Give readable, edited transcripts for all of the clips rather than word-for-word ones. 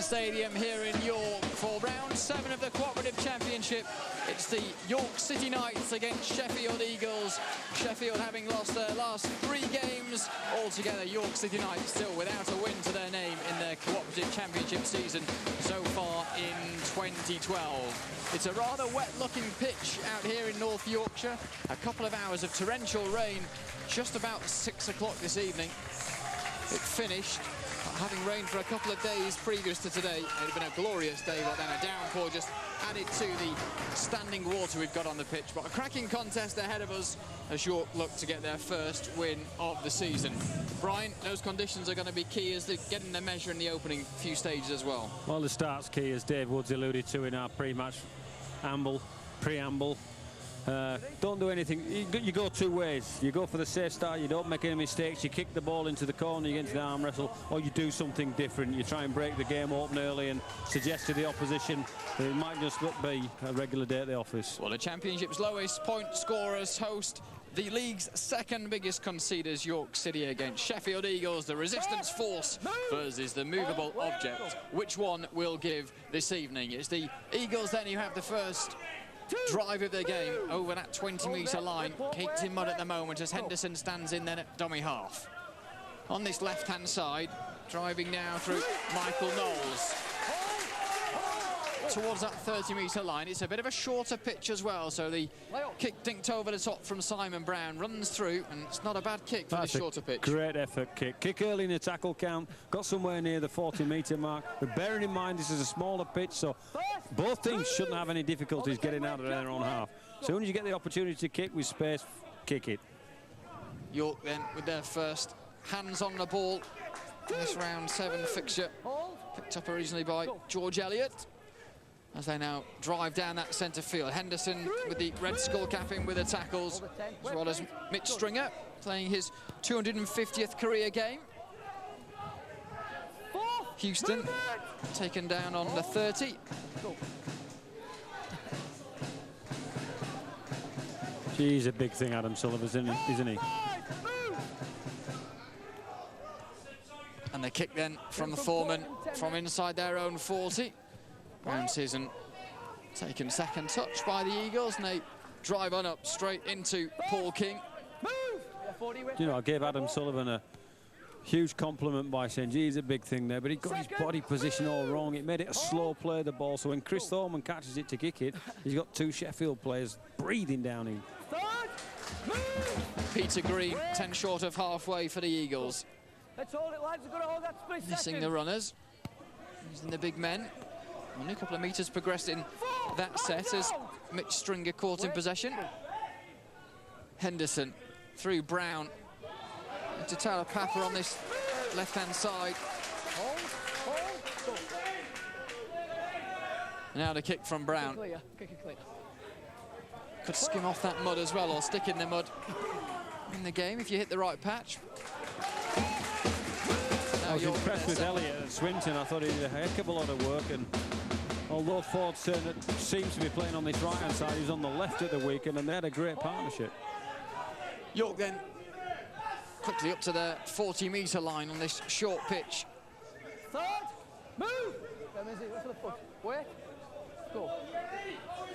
Stadium here in York for round 7 of the Cooperative Championship. It's the York City Knights against Sheffield Eagles. Sheffield having lost their last 3 games. Altogether, York City Knights still without a win to their name in their Cooperative Championship season so far in 2012. It's a rather wet-looking pitch out here in North Yorkshire. A couple of hours of torrential rain just about 6 o'clock this evening. It finished. Having rained for a couple of days previous to today, it had been a glorious day, but then a downpour just added to the standing water we've got on the pitch. But a cracking contest ahead of us as York look to get their first win of the season. Brian, those conditions are going to be key as they're getting the measure in the opening few stages as well. Well, the start's key, as Dave Woods alluded to in our pre-match preamble. Don't do anything. You go 2 ways. You go for the safe start, you don't make any mistakes, you kick the ball into the corner, you get into the arm wrestle, or you do something different. You try and break the game open early and suggest to the opposition that it might just be a regular day at the office. Well, the Championship's lowest point scorers host the league's 2nd biggest conceders, York City, against Sheffield Eagles. The resistance force versus the movable object. Which one will give this evening? It's the Eagles then who have the first drive of the game over that 20-metre line, caked in mud at the moment as Henderson stands in then at dummy half. On this left-hand side, driving now through Michael Knowles towards that 30-metre line. It's a bit of a shorter pitch as well, so the kick dinked over the top from Simon Brown runs through, and it's not a bad kick for the shorter pitch. Great effort kick. Kick early in the tackle count, got somewhere near the 40-metre mark. But bearing in mind this is a smaller pitch, so both teams shouldn't have any difficulties getting out of their own half. So when you get the opportunity to kick with space, kick it. York then with their first hands on the ball in this round 7 fixture, picked up originally by George Elliott, as they now drive down that centre field. Henderson with the red skull capping with the tackles, as well as Mitch Stringer playing his 250th career game. Houston taken down on the 30. He's a big thing, Adam Sullivan, isn't he? And the kick then from the foreman from inside their own 40. Bounce isn't taken second touch by the Eagles, and they drive on up straight into Paul King. You know, I gave Adam Sullivan a huge compliment by saying, gee, he's a big thing there, but he got his body position all wrong. It made it a slow play, the ball. So when Chris Thorman catches it to kick it, he's got 2 Sheffield players breathing down him. Peter Green, 10 short of halfway for the Eagles. Missing the runners. Using the big men. Only a couple of metres progressed in that set as Mitch Stringer caught in possession. Henderson through Brown into Tyler Papper on this left-hand side. Now the kick from Brown. Could skim off that mud as well, or stick in the mud in the game if you hit the right patch. I was impressed with Elliott at Swinton. I thought he did a heck of a lot of work, and although Ford seems to be playing on this right-hand side, he was on the left at the weekend, and they had a great partnership. York then quickly up to the 40-metre line on this short pitch.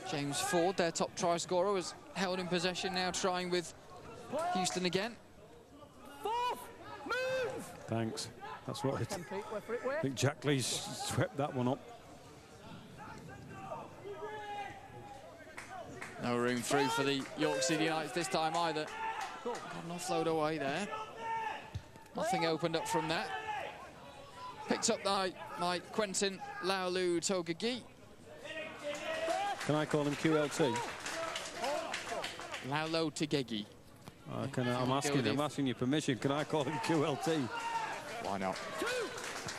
James Ford, their top try scorer, was held in possession, now trying with Houston again. Thanks. That's what I think Jack Lee's swept that one up. No room through for the York City Knights this time either. Got an offload away there. Nothing opened up from that. Picked up by Quentin Laulu Togagi. Can I call him QLT? Laulo Togagi. I'm asking your permission. Can I call him QLT? Why not?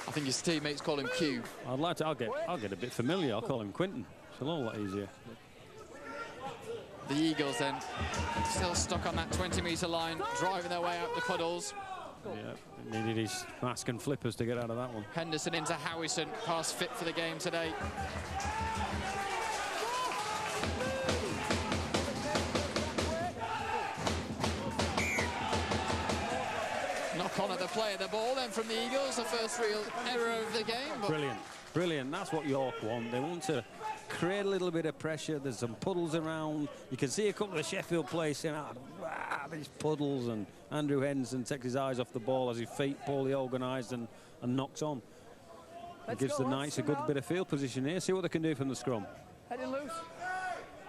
I think his teammates call him Q. I'd like to. I'll get a bit familiar. I'll call him Quentin. It's a lot easier. The Eagles then still stuck on that 20-metre line, driving their way out the puddles. Yeah, needed his mask and flippers to get out of that one. Henderson into Howison, pass fit for the game today. Knock on at the play of the ball then from the Eagles, the first real error of the game. But brilliant. Brilliant. That's what York want. They want to create a little bit of pressure. There's some puddles around. You can see a couple of Sheffield players saying, these puddles, and Andrew Henderson takes his eyes off the ball as his feet poorly organised and knocks on. It gives the Knights a good bit of field position here. See what they can do from the scrum. Heading loose.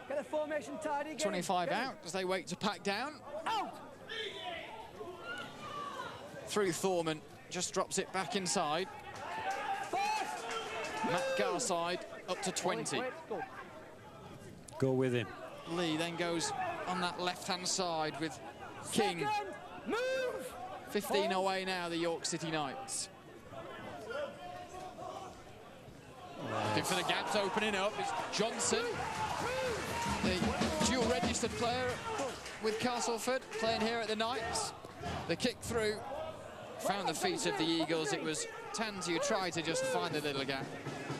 Get a formation tidy. 25 out as they wait to pack down. Out. Through Thorman, just drops it back inside. Matt Garside up to 20. Go with him. Lee then goes on that left-hand side with King. Move. 15 away now, the York City Knights. Looking for the gaps opening up. It's Johnson, the dual registered player with Castleford, playing here at the Knights. The kick through found the feet of the Eagles. It was Tanti who tried to just find the little gap.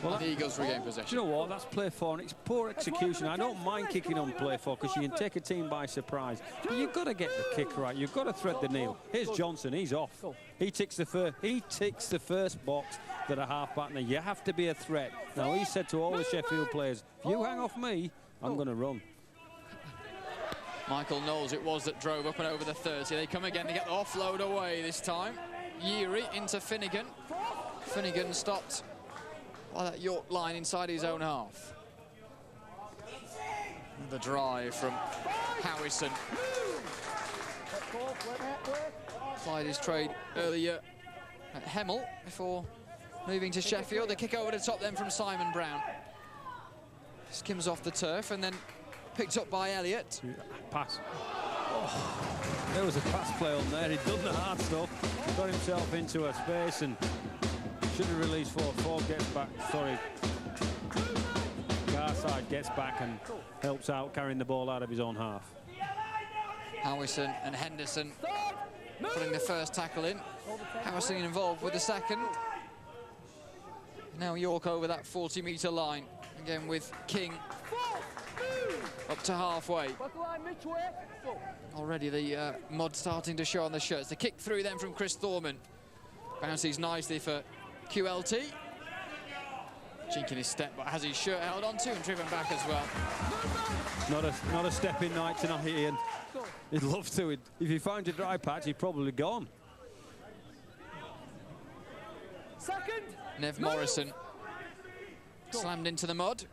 Well, the Eagles regain possession. Do you know what? That's play 4, and it's poor execution. I don't mind kicking on play 4 because you can take a team by surprise. But you've got to get the kick right. You've got to thread the needle. Here's Johnson. He's off. He ticks the first box that a half-back. Now, you have to be a threat. Now, he said to all the Sheffield players, if you hang off me, I'm going to run. Michael Knowles it was that drove up and over the 30. They come again to get the offload away this time. Yeary into Finnegan. Finnegan stopped by that York line inside his own half. The drive from Howison. Applied his trade earlier at Hemel before moving to Sheffield. The kick over the top then from Simon Brown. Skims off the turf and then picked up by Elliott. Pass. Oh, there was a pass play on there. He'd done the hard stuff, got himself into a space and should have released Ford. Ford gets back, sorry. Garside gets back and helps out, carrying the ball out of his own half. Howison and Henderson putting the first tackle in. Howison involved with the second. Now York over that 40-metre line. Again with King up to halfway. Already the mud starting to show on the shirts. The kick through then from Chris Thorman. Bounces nicely for QLT. Jinking his step, but has his shirt held onto and driven back as well. Not a stepping night tonight, Ian. He'd love to. If he found a dry patch, he'd probably gone. Second. Nev Morrison slammed into the mud.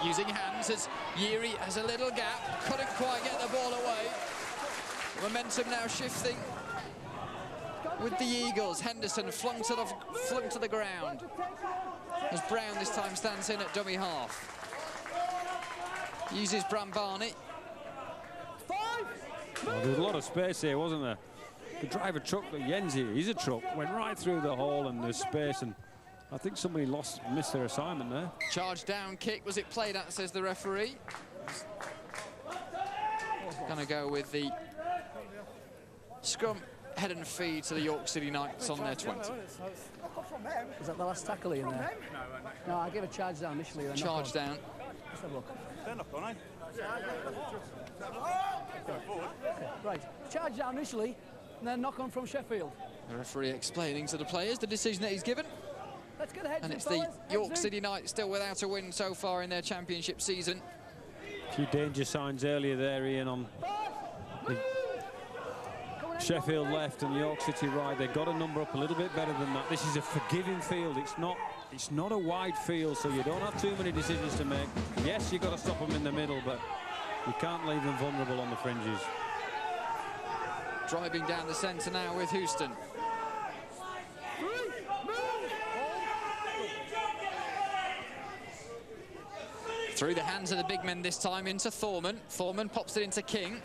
Using hands as Yeary has a little gap. Couldn't quite get the ball away. Momentum now shifting with the Eagles. Henderson flung to the ground as Brown this time stands in at dummy half. Uses Bram Barney. Well, there was a lot of space here, wasn't there? The driver truck, the Yenzi, he's a truck, went right through the hole and there's space, and I think somebody missed their assignment there. Charge down kick, was it played at, says the referee. Gonna go with the scrum head and feed to the York City Knights on their 20. Is that the last tackle in there? No, I gave a charge down initially. Charge down. Let's have a look. They're not on, eh? Okay, right. Charge down initially, and then knock on from Sheffield. The referee explaining to the players the decision that he's given. Let's get ahead. And it's the York City Knights still without a win so far in their championship season. A few danger signs earlier there, Ian, on the Sheffield left and York City right. They've got a number up a little bit better than that. This is a forgiving field. It's not a wide field, so you don't have too many decisions to make. Yes, you've got to stop them in the middle, but you can't leave them vulnerable on the fringes. Driving down the centre now with Houston. Through the hands of the big men this time into Thorman. Thorman pops it into King.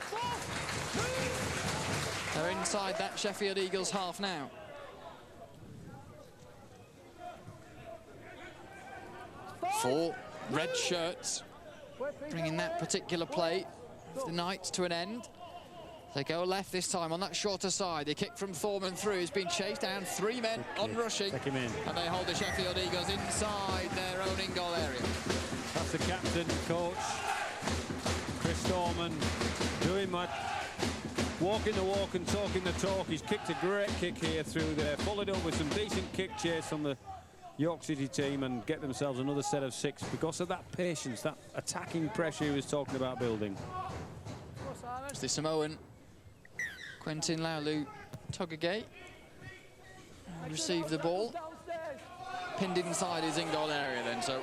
They're inside that Sheffield Eagles half now. Four red shirts bringing that particular play of the Knights to an end. They go left this time on that shorter side. They kick from Thorman through. He's been chased down. Three men on rushing. Take him in. And they hold the Sheffield Eagles inside their own in-goal area. That's the captain, coach, Chris Thorman, doing much. walking the walk and talking the talk. He's kicked a great kick here through there, followed up with some decent kick chase on the York City team and get themselves another set of 6 because of that patience, that attacking pressure he was talking about building. It's the Samoan Quentin Laulu Togagate received the ball, pinned inside his in-goal area then, so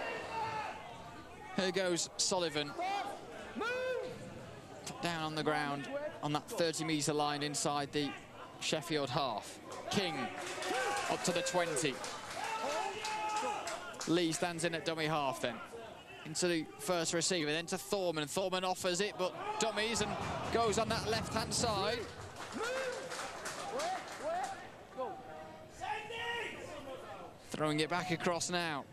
here goes Sullivan. Down on the ground on that 30-metre line inside the Sheffield half. King up to the 20. Lee stands in at dummy half then. Into the first receiver, then to Thorman. Thorman offers it, but dummies and goes on that left-hand side. Throwing it back across now.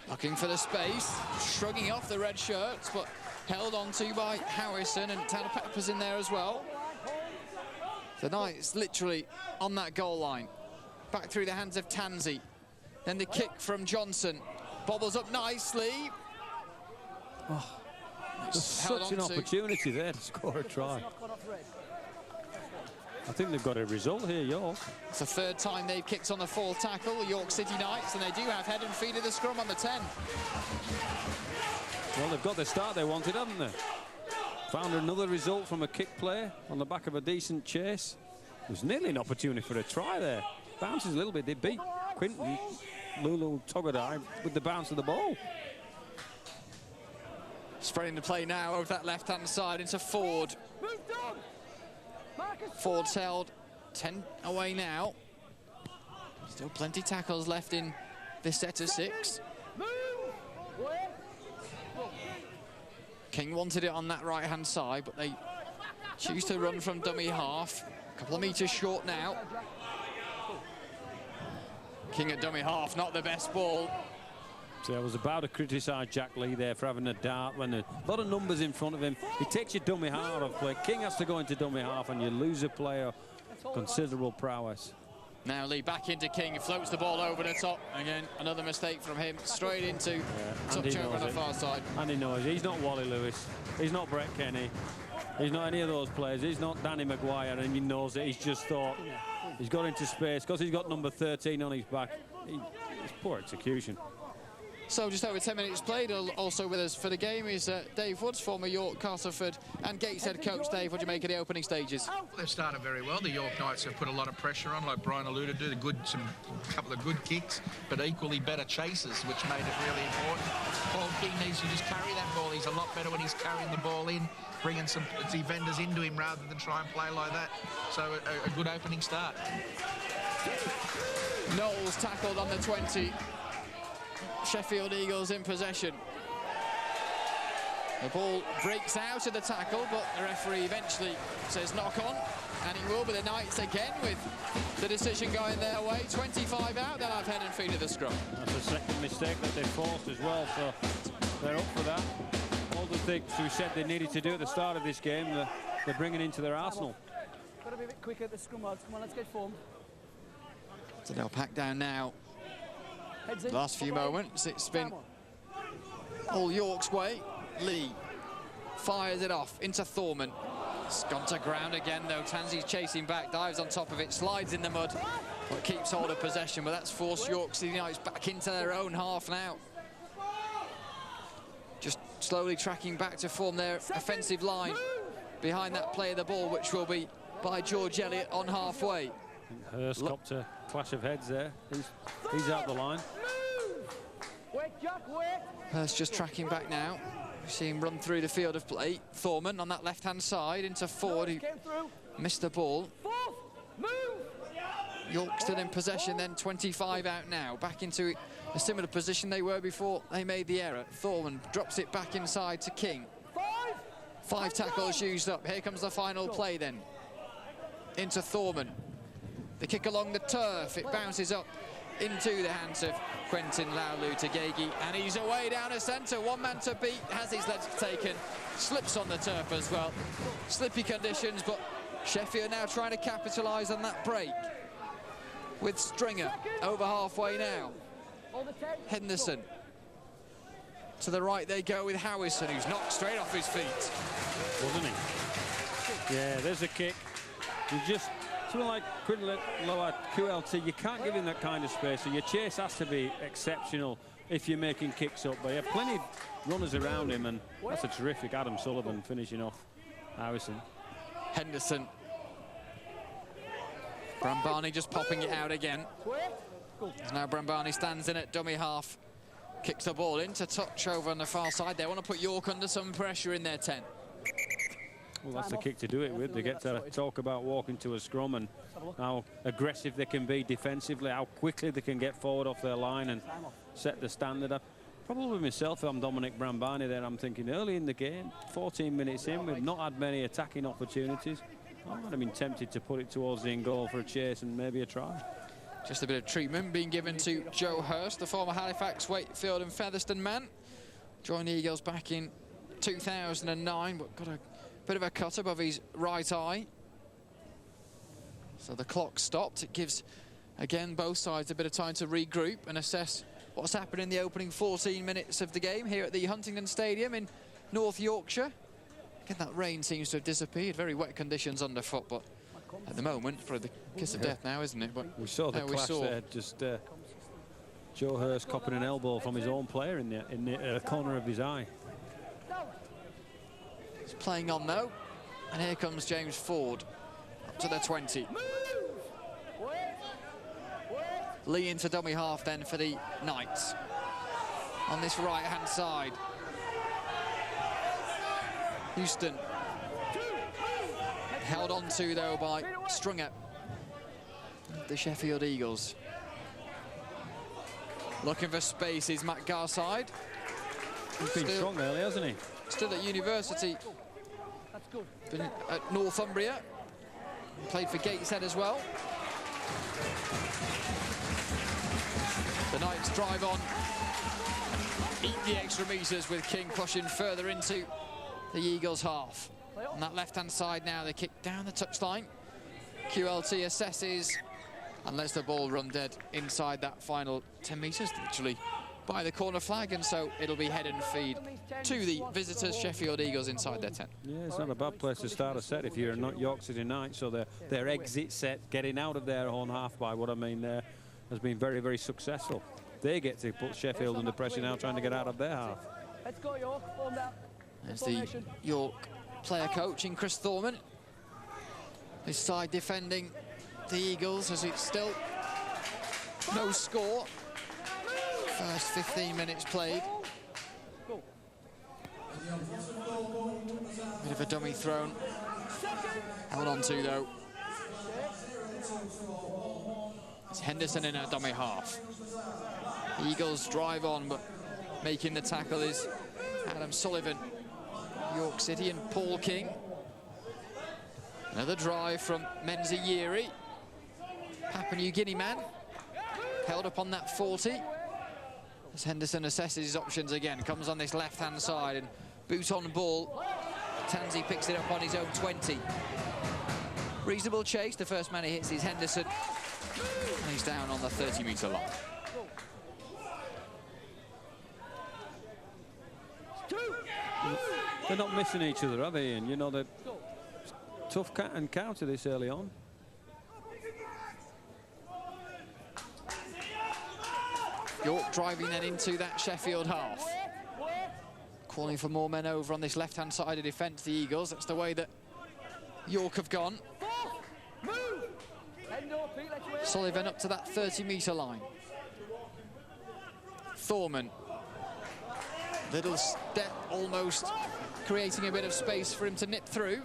Looking for the space, shrugging off the red shirts, but held onto by Howison, and Tanner Pepper's in there as well. The Knights literally on that goal line. Back through the hands of Tansey. Then the kick from Johnson. Bobbles up nicely. Oh, there's such an opportunity there to score a try. I think they've got a result here, York. It's the 3rd time they've kicked on the 4th tackle, the York City Knights, and they do have head and feet of the scrum on the 10. Well, they've got the start they wanted, haven't they? Found another result from a kick play on the back of a decent chase. It was nearly an opportunity for a try there. Bounces a little bit. They beat Quinton Lulu Togodai with the bounce of the ball. Spreading the play now over that left-hand side into Ford. Ford's held 10 away now. Still plenty tackles left in this set of 6. King wanted it on that right-hand side, but they choose to run from dummy half. A couple of metres short now. King at dummy half, not the best ball. So I was about to criticise Jack Lee there for having a dart when a lot of numbers in front of him. He takes your dummy half off play. King has to go into dummy half and you lose a player considerable prowess. Now Lee back into King, floats the ball over the top. Again, another mistake from him, straight into touch over on the far side. And he knows he's not Wally Lewis, he's not Brett Kenny, he's not any of those players, he's not Danny Maguire, and he knows it. He's just thought he's got into space because he's got number 13 on his back. It's poor execution. So just over 10 minutes played. Also with us for the game is Dave Woods, former York, Castleford and Gateshead coach. Dave, what do you make of the opening stages? Well, they've started very well. The York Knights have put a lot of pressure on, like Brian alluded to, a couple of good kicks, but equally better chases, which made it really important. Paul King needs to just carry that ball. He's a lot better when he's carrying the ball in, bringing some defenders into him rather than try and play like that. So a good opening start. Knowles tackled on the 20. Sheffield Eagles in possession. The ball breaks out of the tackle, but the referee eventually says knock on, and he will be the Knights again with the decision going their way. 25 out, they'll have head and feet of the scrum. That's a second mistake that they forced as well, so they're up for that. All the things we said they needed to do at the start of this game, they're bringing into their arsenal. Got to be a bit quicker at the scrum, lads. Come on, let's get formed. So they'll pack down now. The last few moments, it's been all York's way. Lee fires it off into Thorman. It's gone to ground again, though. Tansey's chasing back, dives on top of it, slides in the mud, but keeps hold of possession. But that's forced York City Knights back into their own half now. Just slowly tracking back to form their offensive line behind that play of the ball, which will be by George Elliott on halfway. Hurst copped a clash of heads there. He's out the line. Hurst just tracking back now. We see him run through the field of play. Thorman on that left-hand side into Ford, who missed the ball. York still in possession, then 25 out now. Back into a similar position they were before they made the error. Thorman drops it back inside to King. 5 tackles used up. Here comes the final play then. Into Thorman. The kick along the turf, it bounces up into the hands of Quentin Laulu Tagegi, and he's away down the centre. One man to beat, has his legs taken, slips on the turf as well. Slippy conditions, but Sheffield now trying to capitalise on that break. With Stringer over halfway now. Henderson. To the right they go with Howison, who's knocked straight off his feet. Wasn't he? Yeah, there's a kick. You just, something like lower QLT, you can't give him that kind of space, so your chase has to be exceptional if you're making kicks up. But you have plenty of runners around him, and that's a terrific Adam Sullivan finishing off Harrison. Henderson. Brambani just popping it out again. Now Brambani stands in at dummy half. Kicks the ball into touch over on the far side. They want to put York under some pressure in their 10. Well, that's the kick to do it with. They get to talk about walking to a scrum and how aggressive they can be defensively, how quickly they can get forward off their line and set the standard up. Probably myself, if I'm Dominic Brambani there, I'm thinking early in the game, 14 minutes in, we've not had many attacking opportunities. I might have been tempted to put it towards the in goal for a chase and maybe a try. Just a bit of treatment being given to Joe Hurst, the former Halifax, Wakefield and Featherstone man. Joined the Eagles back in 2009, but got a bit of a cut above his right eye. So the clock stopped. It gives, again, both sides a bit of time to regroup and assess what's happened in the opening 14 minutes of the game here at the Huntingdon Stadium in North Yorkshire. Again, that rain seems to have disappeared. Very wet conditions underfoot, but at the moment, probably the kiss of death now, isn't it? But we saw the clash there. Just Joe Hurst copping an elbow from his own player in the corner of his eye. He's playing on though, and here comes James Ford up to the 20. Lee into dummy half then for the Knights on this right-hand side. Houston held on to though by Strunger, the Sheffield Eagles. Looking for space is Matt Garside. He's been strong early, hasn't he? Still at university. Been at Northumbria. Played for Gateshead as well. The Knights drive on. Eat the extra metres with King pushing further into the Eagles' half. On that left-hand side now, they kick down the touchline. QLT assesses and lets the ball run dead inside that final 10 metres, literally by the corner flag, and so it'll be head and feed to the visitors, Sheffield Eagles, inside their 10. Yeah, it's not a bad place to start a set if you're not York City Knights, so their exit set, getting out of their own half by what I mean there, has been very, very successful. They get to put Sheffield under pressure now, trying to get out of their half. Let's go, York. Form that. There's the York player coach in Chris Thorman. His side defending the Eagles as it's still no score. First 15 minutes played. Bit of a dummy thrown. Held on to though. It's Henderson in a dummy half. Eagles drive on, but making the tackle is Adam Sullivan, York City, and Paul King. Another drive from Menzi Yeri. Papua New Guinea man. Held up on that 40. As Henderson assesses his options again. Comes on this left-hand side and boot on ball. Tansey picks it up on his own 20. Reasonable chase. The first man he hits is Henderson. And he's down on the 30-metre line. They're not missing each other, are they, Ian? You know, they're tough and counter this early on. York driving then into that Sheffield half. Calling for more men over on this left-hand side of defence, the Eagles. That's the way that York have gone. Sullivan up to that 30-metre line. Thorman. Little step almost creating a bit of space for him to nip through.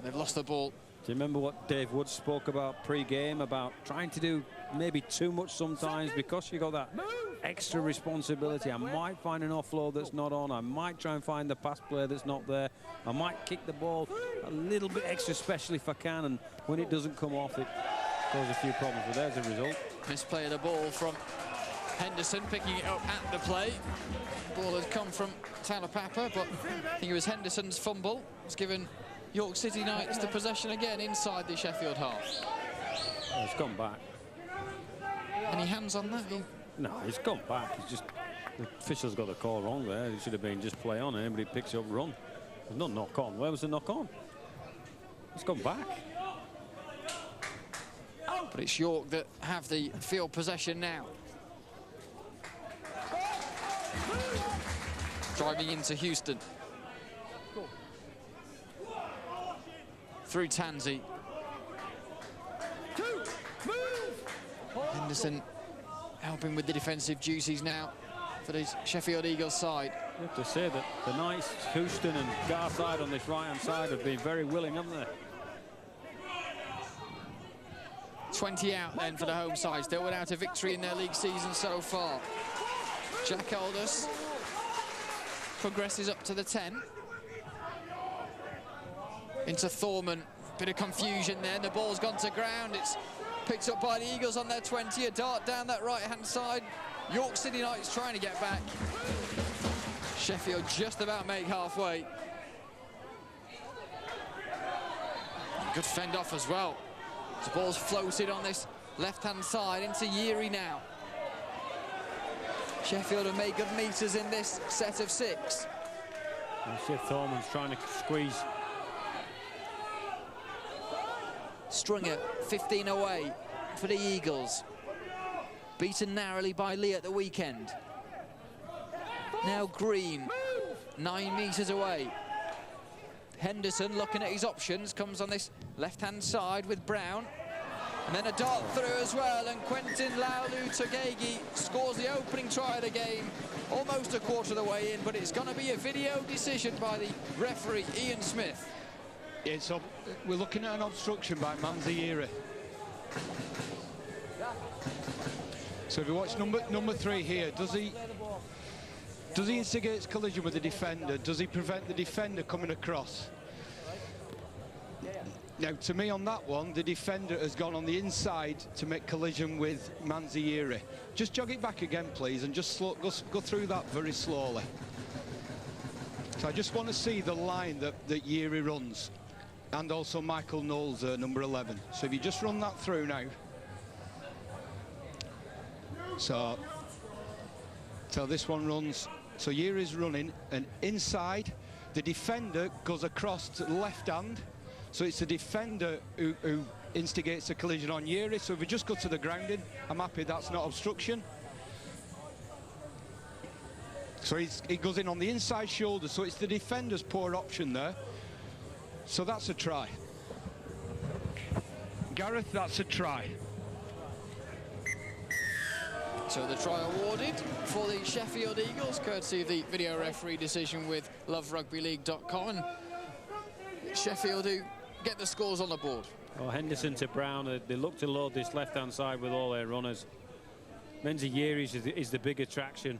They've lost the ball. Do you remember what Dave Wood spoke about pre-game, about trying to do maybe too much sometimes because you got that extra responsibility? I might find an offload that's not on. I might try and find the pass play that's not there. I might kick the ball a little bit extra special if I can, and when it doesn't come off, it causes a few problems. But there's a result. Misplay of the ball from Henderson, picking it up at the play. Ball has come from Tyler Papa, but I think it was Henderson's fumble. It's given York City Knights the possession again inside the Sheffield half. Oh, it's gone back. Any hands on that? No, it's gone back. It's just the official's got the call wrong there. It should have been just play on. Anybody picks it up, run. There's no knock on. Where was the knock on? It's gone back. But it's York that have the field possession now. Driving into Houston. Through Tansey. Henderson helping with the defensive duties now for the Sheffield Eagles side. You have to say that the Knights, Houston and Garside on this right-hand side have been very willing, haven't they? 20 out then for the home side. Still without a victory in their league season so far. Jack Aldous progresses up to the 10. Into Thorman. Bit of confusion there. The ball's gone to ground. It's picked up by the Eagles on their 20. A dart down that right-hand side. York City Knights trying to get back. Sheffield just about make halfway. Good fend off as well. The ball's floated on this left-hand side into Yeary now. Sheffield have made good meters in this set of 6. You see Thorman's trying to squeeze. Stringer, 15 away for the Eagles. Beaten narrowly by Lee at the weekend. Now Green, 9 metres away. Henderson looking at his options, comes on this left-hand side with Brown. And then a dart through as well, and Quentin Laulu-Tugegi scores the opening try of the game. Almost a quarter of the way in, but it's going to be a video decision by the referee, Ian Smith. Yeah, so we're looking at an obstruction by Manzieri. So if you watch number 3 here, does he instigate collision with the defender? Does he prevent the defender coming across? Now, to me on that one, the defender has gone on the inside to make collision with Manzieri. Just jog it back again, please, and just go through that very slowly. So I just want to see the line that Yeary runs, and also Michael Knowles, number 11. So if you just run that through now. So this one runs, so Yeary's running, and inside, the defender goes across to the left hand. So it's the defender who instigates a collision on Yeary. So if we just go to the grounding, I'm happy that's not obstruction. So he goes in on the inside shoulder, so it's the defender's poor option there. So that's a try. Gareth, that's a try. So the try awarded for the Sheffield Eagles, courtesy of the video referee decision with loverugbyleague.com. And Sheffield who get the scores on the board. Oh, Henderson to Brown, they look to load this left-hand side with all their runners. Menzieri is the big attraction.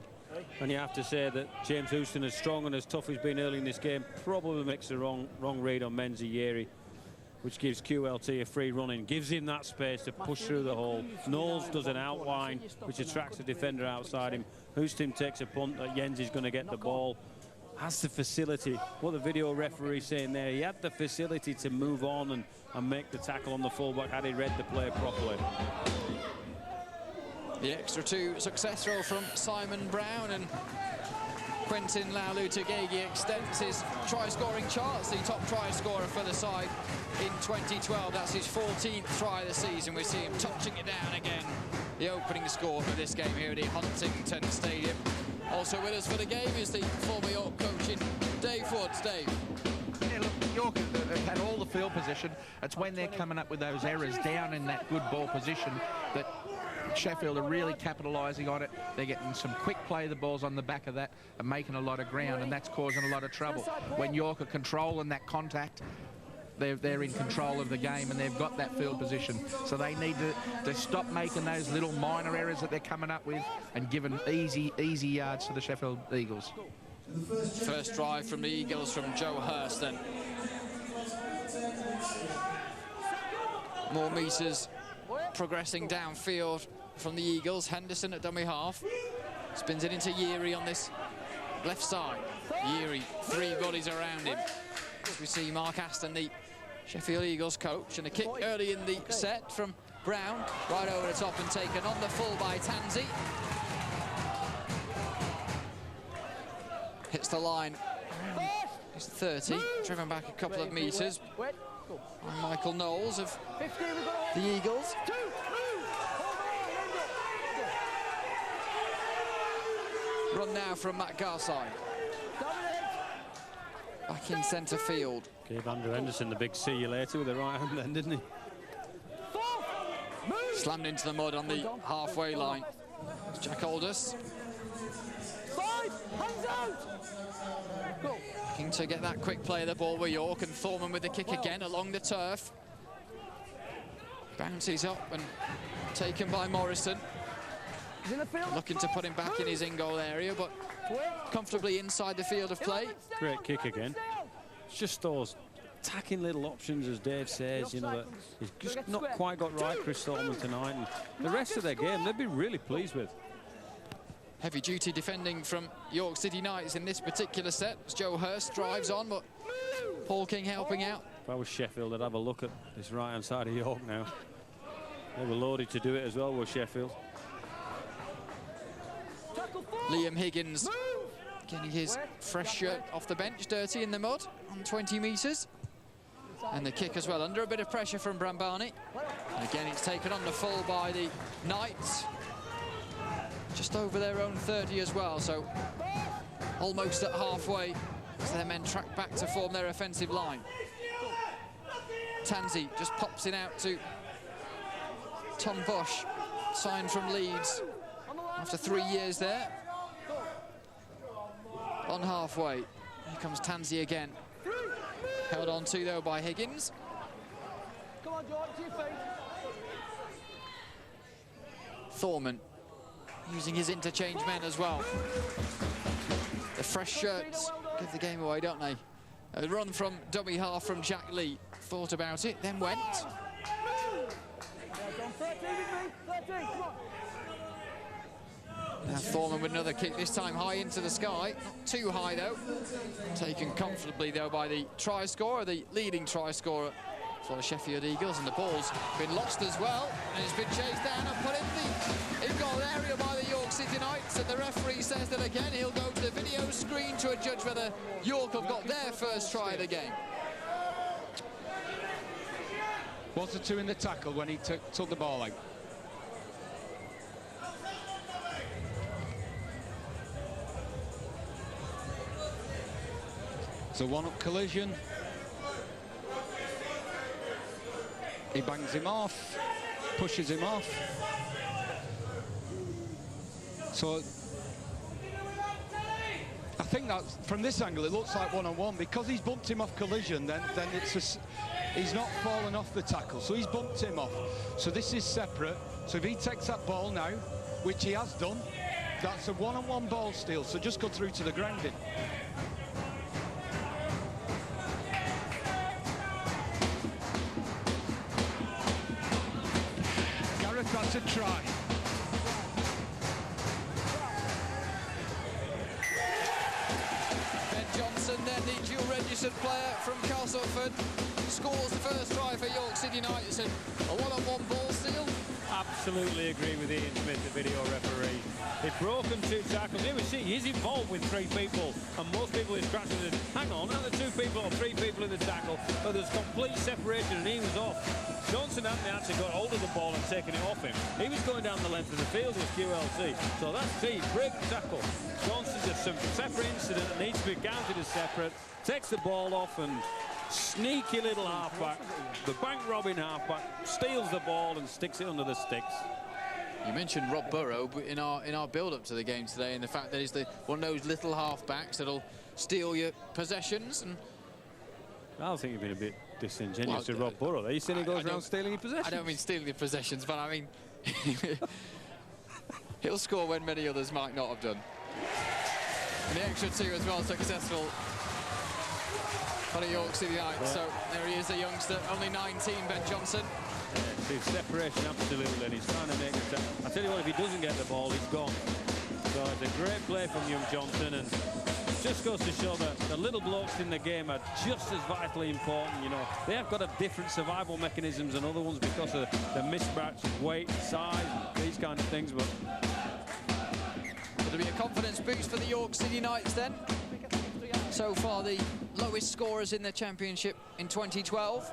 And you have to say that James Houston, as strong and as tough as he's been early in this game, probably makes the wrong read on Menzieri, which gives QLT a free running, gives him that space to push through the hole. Knowles does an outline, which attracts the defender outside him. Houston takes a punt that Jens is going to get the ball. Has the facility, what the video referee saying there, he had the facility to move on and make the tackle on the fullback had he read the play properly. The extra 2 success throw from Simon Brown, and Quentin Laulu-Tugegi extends his try-scoring charts, the top try scorer for the side in 2012. That's his 14th try of the season. We see him touching it down again. The opening score for this game here at the Huntington Stadium. Also with us for the game is the former York coach in Dave Woods. Dave. Yeah, look, York have had all the field position. It's when they're coming up with those errors down in that good ball position that Sheffield are really capitalising on it. They're getting some quick play, the ball's on the back of that, and making a lot of ground, and that's causing a lot of trouble. When York are controlling that contact, they're in control of the game, and they've got that field position. So they need to stop making those little minor errors that they're coming up with and giving easy yards to the Sheffield Eagles. First drive from the Eagles from Joe Hurst then. More meters progressing downfield from the Eagles. Henderson at dummy half. Spins it into Yeary on this left side. Yeary, 3 bodies around him. As we see Mark Aston, the Sheffield Eagles coach, and a kick early in the set from Brown, right over the top and taken on the full by Tansey. Hits the line. It's 30, driven back a couple of meters. And Michael Knowles of the Eagles. Run now from Matt Garside. Back in centre field. Gave Andrew Henderson the big see you later with the right hand then, didn't he? Slammed into the mud on the halfway line. It's Jack Aldous. Looking to get that quick play of the ball with York, and Thorman with the kick again along the turf. Bounces up and taken by Morrison. Looking to put him back in his in-goal area, but comfortably inside the field of play. Great kick again. It's just those attacking little options, as Dave says, you know, that he's just not quite got right, Chris Thorman, tonight. And the rest of their game, they'd be really pleased with. Heavy-duty defending from York City Knights in this particular set. As Joe Hurst drives on, but Paul King helping out. If I was Sheffield, I'd have a look at this right-hand side of York now. They were loaded to do it as well with Sheffield. Liam Higgins getting his fresh shirt off the bench, dirty in the mud on 20 metres. And the kick as well, under a bit of pressure from Brambani. And again, it's taken on the full by the Knights. Just over their own 30 as well, so almost at halfway as their men track back to form their offensive line. Tansey just pops it out to Tom Bush, signed from Leeds after 3 years there. On halfway, here comes Tansey again. Held on to though by Higgins. Come on, George, to your feet. Thorman using his interchange men as well. The fresh shirts give the game away, don't they? A run from dummy half from Jack Lee. Thought about it, then went. Now Thorman with another kick, this time high into the sky. Not too high though. Taken comfortably though by the try scorer, the leading try scorer for the Sheffield Eagles, and the ball's been lost as well, and it's been chased down and put in the in-goal area by the York City Knights, and the referee says that again he'll go to the video screen to adjudge whether York have got their first try of the game. Was the two in the tackle when he took the ball out? It's a one-up collision. He bangs him off, pushes him off. So I think that from this angle it looks like one-on-one, because he's bumped him off collision. Then it's he's not fallen off the tackle, so he's bumped him off. So this is separate. So if he takes that ball now, which he has done, that's a one-on-one ball steal. So just go through to the grounding. That's a try. Ben Johnson, then the dual-registered player from Castleford, scores the first try for York City Knights, and a one-on-one ball steal. Absolutely agree with Ian Smith, the video referee. They've broken two tackles. Here we see he's involved with three people, and most people is scratching it. Hang on, are there two people or three people in the tackle? But there's complete separation, and he was off. Johnson hadn't actually got hold of the ball and taken it off him. He was going down the length of the field with QLC. So that's key. Break the tackle. Johnson just some separate incident that needs to be counted as separate. Takes the ball off, and sneaky little halfback, the bank robbing halfback, steals the ball and sticks it under the sticks. You mentioned Rob Burrow in our build-up to the game today, and the fact that he's one of those little halfbacks that'll steal your possessions. And I think you've been a bit disingenuous to Rob Burrow. You saying he goes around stealing your possessions? I don't mean stealing your possessions, but I mean he'll score when many others might not have done. And the extra two as well, successful for the York City Knights. Yeah. So there he is, a youngster, only 19, Ben Johnson. Yeah, separation, absolutely, and he's trying to make it. I tell you what, if he doesn't get the ball, he's gone. So it's a great play from young Johnson, and just goes to show that the little blokes in the game are just as vitally important. You know, they have got a different survival mechanisms than other ones because of the mismatch, weight, size, these kind of things. But it'll be a confidence boost for the York City Knights then. So far, the lowest scorers in the championship in 2012.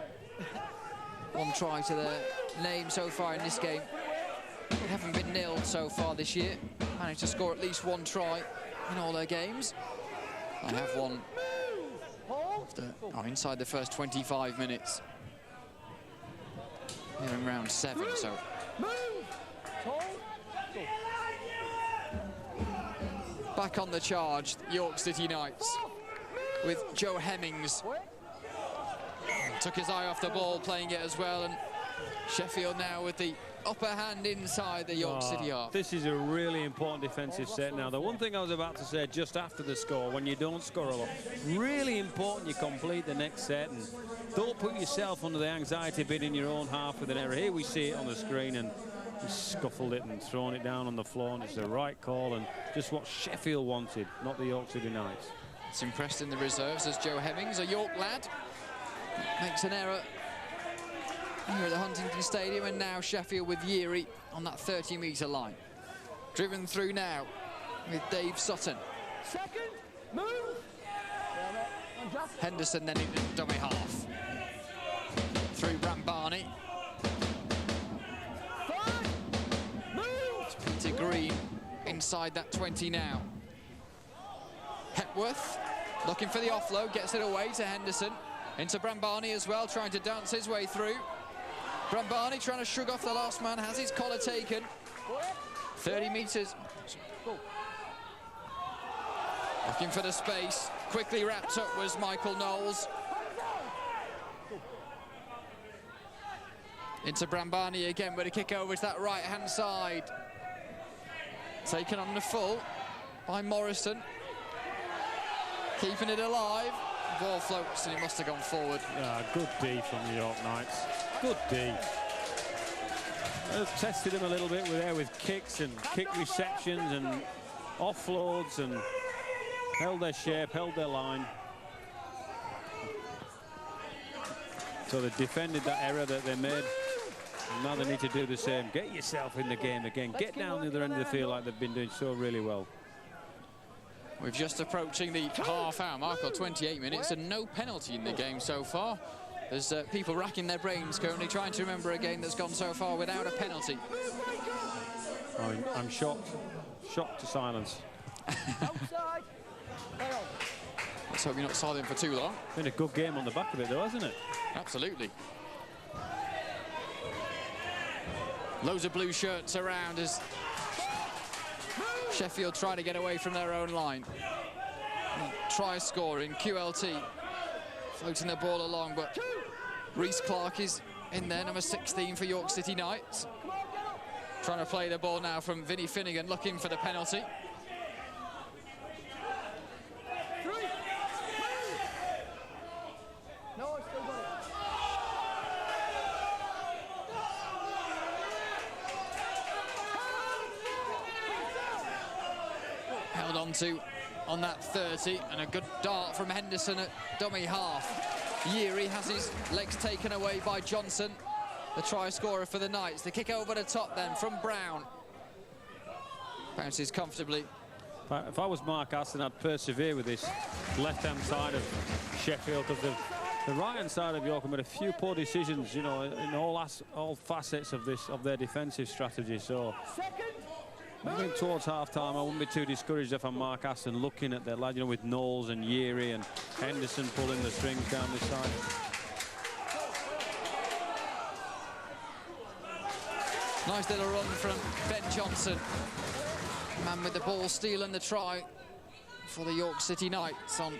One try to their name so far in this game. They haven't been nilled so far this year. Managed to score at least one try in all their games. They have one inside the first 25 minutes. They're in round 7, so. Back on the charge, York City Knights, with Joe Hemmings. Took his eye off the ball, playing it as well, and Sheffield now with the upper hand inside the York City half. This is a really important defensive set now. The one thing I was about to say just after the score, when you don't score a lot, really important you complete the next set and don't put yourself under the anxiety bit in your own half with an error. Here we see it on the screen, and he scuffled it and thrown it down on the floor, and it's the right call and just what Sheffield wanted, not the York City Knights. It's impressed in the reserves as Joe Hemmings, a York lad, makes an error here at the Huntington Stadium, and now Sheffield with Yeary on that 30-metre line. Driven through now with Dave Sutton. Second, move. Henderson then into dummy half. Through Brambani. It's Peter Green inside that 20 now. Hepworth looking for the offload, gets it away to Henderson. Into Brambani as well, trying to dance his way through. Brambani trying to shrug off the last man, has his collar taken. 30 metres. Looking for the space. Quickly wrapped up was Michael Knowles. Into Brambani again with a kick over to that right-hand side. Taken on the full by Morrison. Keeping it alive. Ball floats and it must have gone forward. Good D from the York Knights. Good D. They've tested him a little bit with kicks and kick receptions and offloads, and held their shape, held their line. So they defended that error that they made. And now they need to do the same. Get yourself in the game again. Get down the other end of the field like they've been doing so really well. We're just approaching the half-hour mark, or 28 minutes, and no penalty in the game so far. There's people racking their brains currently trying to remember a game that's gone so far without a penalty. I'm shocked. Shocked to silence. Let's hope you're not silent for too long. Been a good game on the back of it though, hasn't it? Absolutely. Loads of blue shirts around as Sheffield try to get away from their own line. Try score in QLT. Floating the ball along, but Reece Clark is in there, number 16 for York City Knights. Trying to play the ball now from Vinnie Finnegan, looking for the penalty. Held on to on that 30, and a good dart from Henderson at dummy half. Yeary has his legs taken away by Johnson, the try scorer for the Knights. The kick over the top then from Brown. Bounces comfortably. If I was Mark Aston, I'd persevere with this left-hand side of Sheffield, because the right-hand side of York made a few poor decisions, you know, in all facets of their defensive strategy. So moving towards half-time, I wouldn't be too discouraged if I'm Mark Aston, looking at their lad, you know, with Knowles and Yeary and Henderson pulling the strings down this side. Nice little run from Ben Johnson. Man with the ball stealing the try for the York City Knights on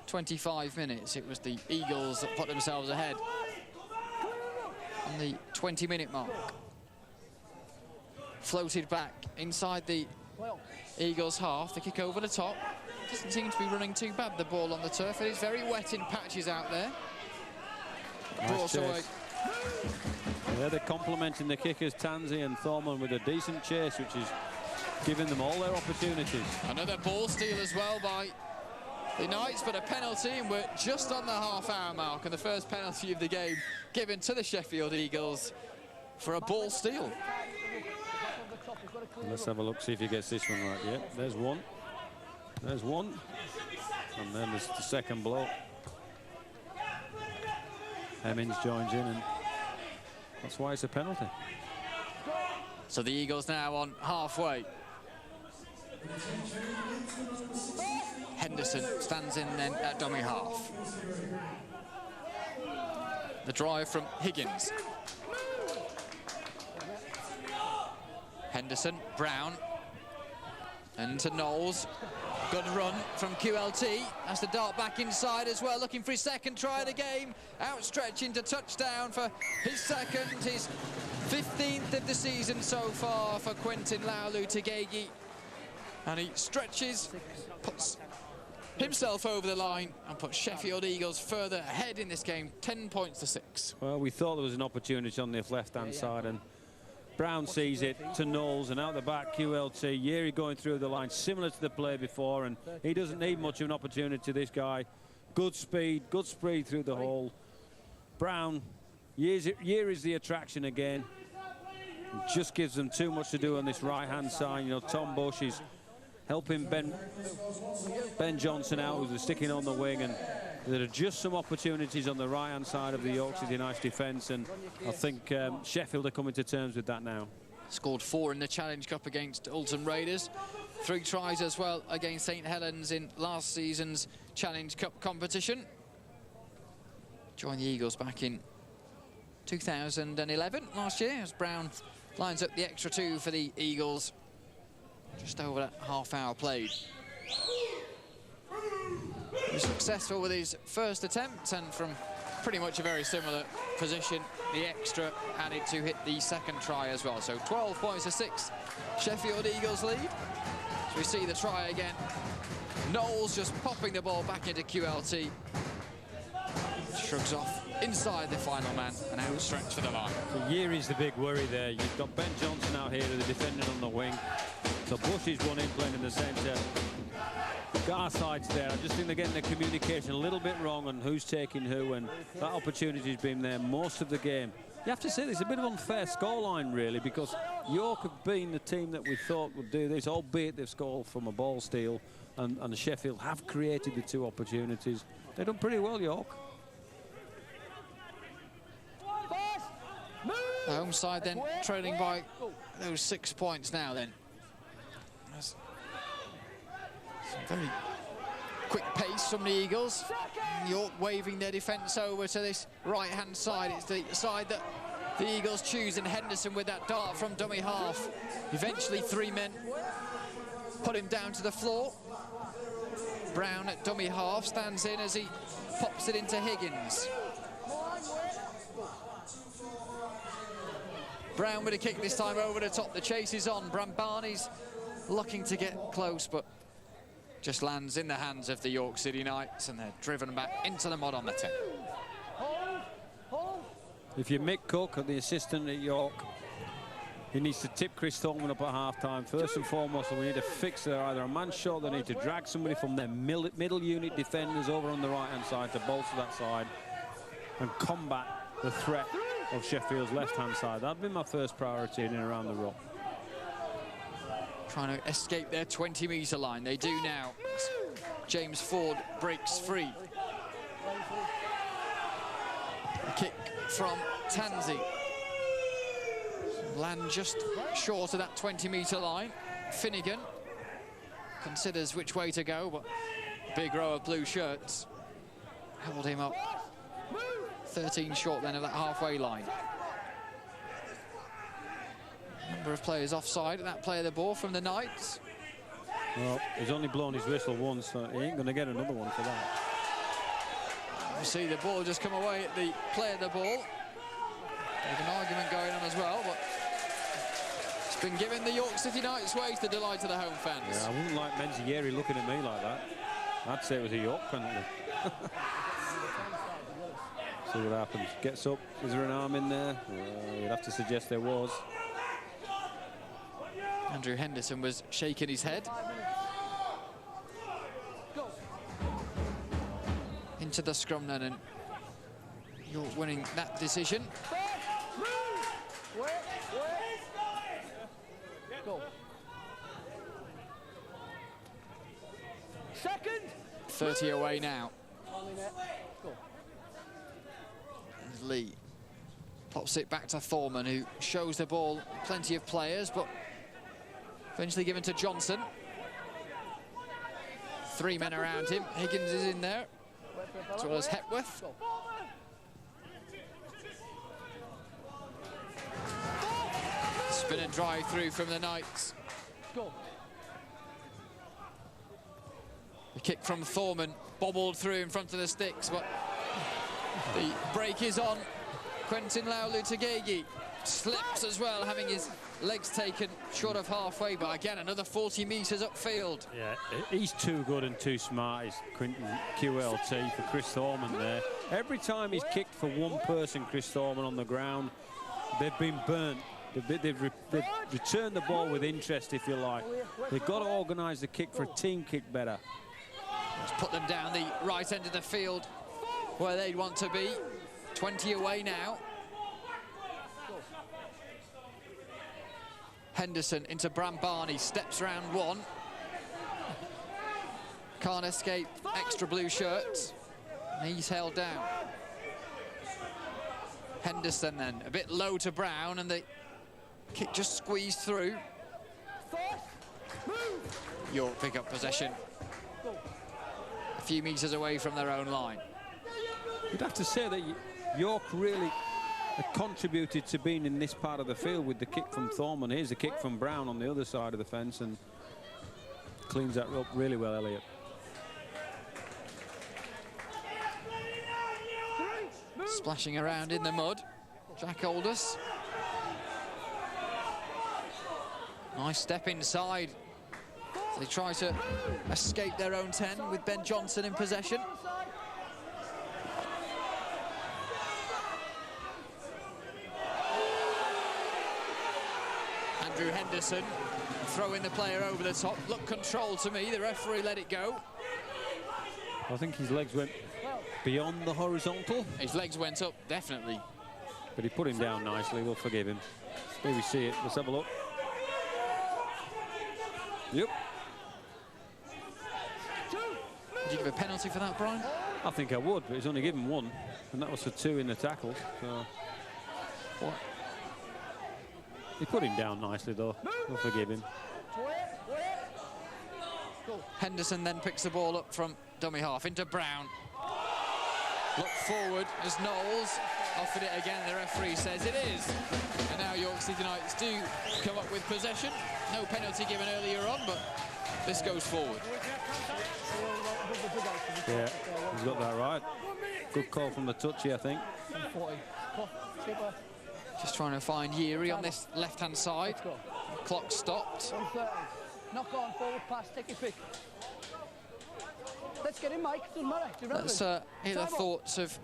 25 minutes. It was the Eagles that put themselves ahead on the 20-minute mark. Floated back inside the Eagles half. The kick over the top. Doesn't seem to be running too bad, the ball on the turf. It is very wet in patches out there. Nice away. Yeah, they're complimenting the kickers, Tansey and Thorman, with a decent chase, which is giving them all their opportunities. Another ball steal as well by the Knights, but a penalty, and we're just on the half-hour mark, and the first penalty of the game given to the Sheffield Eagles for a ball steal. Let's have a look, see if he gets this one right. Yeah, there's one. There's one. And then there's the second blow. Hemmings joins in, and that's why it's a penalty. So the Eagles now on halfway. Henderson stands in then at dummy half. The drive from Higgins. Henderson, Brown, and to Knowles. Good run from QLT. Has to dart back inside as well, looking for his second try of the game. Outstretching to touchdown for his second, his 15th of the season so far for Quentin Laulu-Tegegi. And he stretches, puts himself over the line and puts Sheffield Eagles further ahead in this game, 10 points to 6. Well, we thought there was an opportunity on the left-hand side, and Brown sees it to Knowles, and out the back, QLT. Yeri going through the line, similar to the play before, and he doesn't need much of an opportunity, this guy. Good speed through the hole. Brown, Yeri's the attraction again. Just gives them too much to do on this right-hand side. You know, Tom Bush is helping Ben Johnson out, who's sticking on the wing, and there are just some opportunities on the right-hand side of the York City Knights defence, and I think Sheffield are coming to terms with that now. Scored 4 in the Challenge Cup against Alton Raiders. 3 tries as well against St Helens in last season's Challenge Cup competition. Joined the Eagles back in 2011, last year, as Brown lines up the extra 2 for the Eagles. Just over that half-hour played. He was successful with his first attempt, and from pretty much a very similar position, the extra added to hit the second try as well. So 12 points to 6, Sheffield Eagles lead. So we see the try again. Knowles just popping the ball back into QLT. Shrugs off inside the final man and outstretched for the line. So Yeri's the big worry there. You've got Ben Johnson out here, the defending on the wing. So Bush is one in playing in the centre. Garside's there. I just think they're getting the communication a little bit wrong on who's taking who, and that opportunity's been there most of the game. You have to say there's a bit of unfair scoreline, really, because York have been the team that we thought would do this, albeit they've scored from a ball steal, and Sheffield have created the 2 opportunities. They've done pretty well, York. The home side then trailing by those 6 points now then. That's some very quick pace from the Eagles. York waving their defence over to this right-hand side. It's the side that the Eagles choose, and Henderson with that dart from dummy half. Eventually 3 men put him down to the floor. Brown at dummy half stands in as he pops it into Higgins. Brown with a kick this time over the top. The chase is on. Brambani's looking to get close, but just lands in the hands of the York City Knights, and they're driven back into the mud on the 10. If you're Mick Cook, the assistant at York, he needs to tip Chris Thorman up at half-time. First and foremost, we need to fix their either a man short, they need to drag somebody from their middle unit defenders over on the right-hand side to bolster that side and combat the threat of Sheffield's left-hand side. That'd be my first priority in and around the ruck. Trying to escape their 20-metre line. They do now. James Ford breaks free. A kick from Tansey. Land just short of that 20-metre line. Finnegan considers which way to go, but big row of blue shirts held him up. 13 short then of that halfway line. Number of players offside at that play of the ball from the Knights. Well, he's only blown his whistle once, so he ain't going to get another one for that. You see the ball just come away at the play of the ball. There's an argument going on as well, but it's been given the York City Knights way to the delight of the home fans. Yeah, I wouldn't like Menzieri looking at me like that. I'd say it was a York penalty. See what happens. Gets up. Is there an arm in there? You'd have to suggest there was. Andrew Henderson was shaking his head. Into the scrum then, and you're winning that decision. Go. Second. 30 away now. as Lee pops it back to Thorman, who shows the ball plenty of players, but eventually given to Johnson. 3 men around him. Higgins is in there, as well as Hepworth. Spin and drive through from the Knights. The kick from Thorman bobbled through in front of the sticks, but the break is on. Quentin Laulu-Tagegi slips as well, having his legs taken short of halfway, but again another 40 metres upfield. Yeah, he's too good and too smart, is Quentin QLT for Chris Thorman there. Every time he's kicked for one person, Chris Thorman, on the ground, they've been burnt. They've returned the ball with interest, if you like. They've got to organise the kick for a team kick better. Let's put them down the right end of the field where they'd want to be. 20 away now. Henderson into Bram Barney, steps round one. Can't escape extra blue shirts. He's held down. Henderson then, a bit low to Brown, and the kick just squeezed through. York pick up possession. A few metres away from their own line. You'd have to say that York really contributed to being in this part of the field with the kick from Thorman. Here's a kick from Brown on the other side of the fence, and cleans that up really well, Elliot. Splashing around in the mud, Jack Aldous. Nice step inside. They try to escape their own 10 with Ben Johnson in possession. Andrew Henderson throwing the player over the top. Looked controlled to me. The referee let it go. I think his legs went beyond the horizontal. His legs went up, definitely. But he put him down nicely. We'll forgive him. Here we see it. Let's have a look. Yep. Would you give a penalty for that, Brian? I think I would, but he's only given one, and that was for 2 in the tackle. So, what? He put him down nicely, though. We'll forgive him. Henderson then picks the ball up from dummy half into Brown. Look forward as Knowles offered it again. The referee says it is. And now York City Knights do come up with possession. No penalty given earlier on, but this goes forward. Yeah, he's got that right. Good call from the touchy, I think. Just trying to find Yeary on this left-hand side. Clock stopped. Knock on, forward pass, take your pick. Let's get him, Mike. Doesn't matter. Let's hear the thoughts of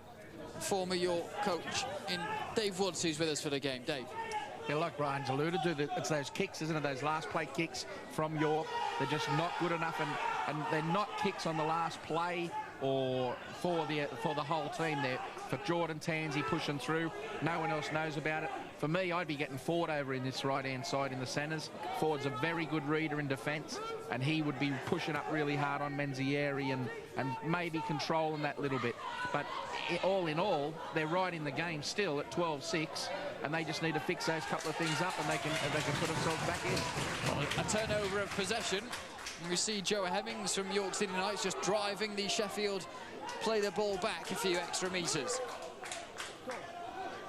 former York coach in Dave Woods, who's with us for the game. Dave. Yeah, like Brian's alluded to, it's those kicks, isn't it? Those last play kicks from York. They're just not good enough, and they're not kicks on the last play or for the whole team. They're for Jordan Tansey pushing through. No one else knows about it. For me, I'd be getting Ford over in this right-hand side in the centres. Ford's a very good reader in defence, and he would be pushing up really hard on Menzieri and maybe controlling that little bit. But all in all, they're right in the game still at 12-6, and they just need to fix those couple of things up, and they can put themselves back in. A turnover of possession. And we see Joe Hemmings from York City Knights just driving the Sheffield, play the ball back a few extra metres.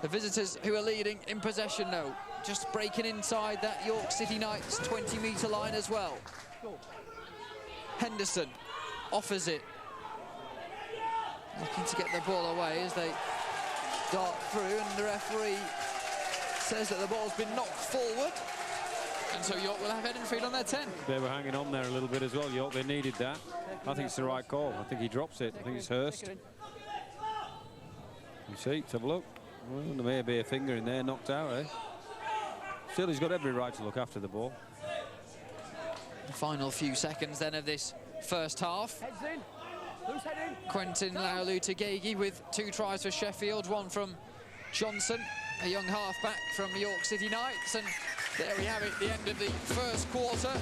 The visitors who are leading in possession, though, just breaking inside that York City Knights 20-metre line as well. Henderson offers it. Looking to get the ball away as they dart through, and the referee says that the ball's been knocked forward. And so York will have head and feet on their 10. They were hanging on there a little bit as well, York. They needed that. I think it's the right call. I think he drops it. I think it's Hurst. You see, let's have a look. Well, there may be a finger in there, knocked out, eh? Still, he's got every right to look after the ball. The final few seconds then of this first half. Heads in. Who's heading? Quentin Laulu-Tagegi with 2 tries for Sheffield, 1 from Johnson, a young halfback from York City Knights. And there we have it, the end of the first quarter.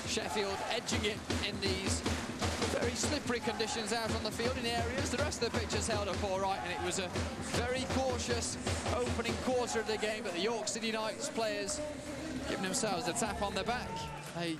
Sheffield edging it in these Very slippery conditions out on the field in areas. The rest of the pitch has held up all right, and it was a very cautious opening quarter of the game, but the York City Knights players giving themselves a tap on the back. They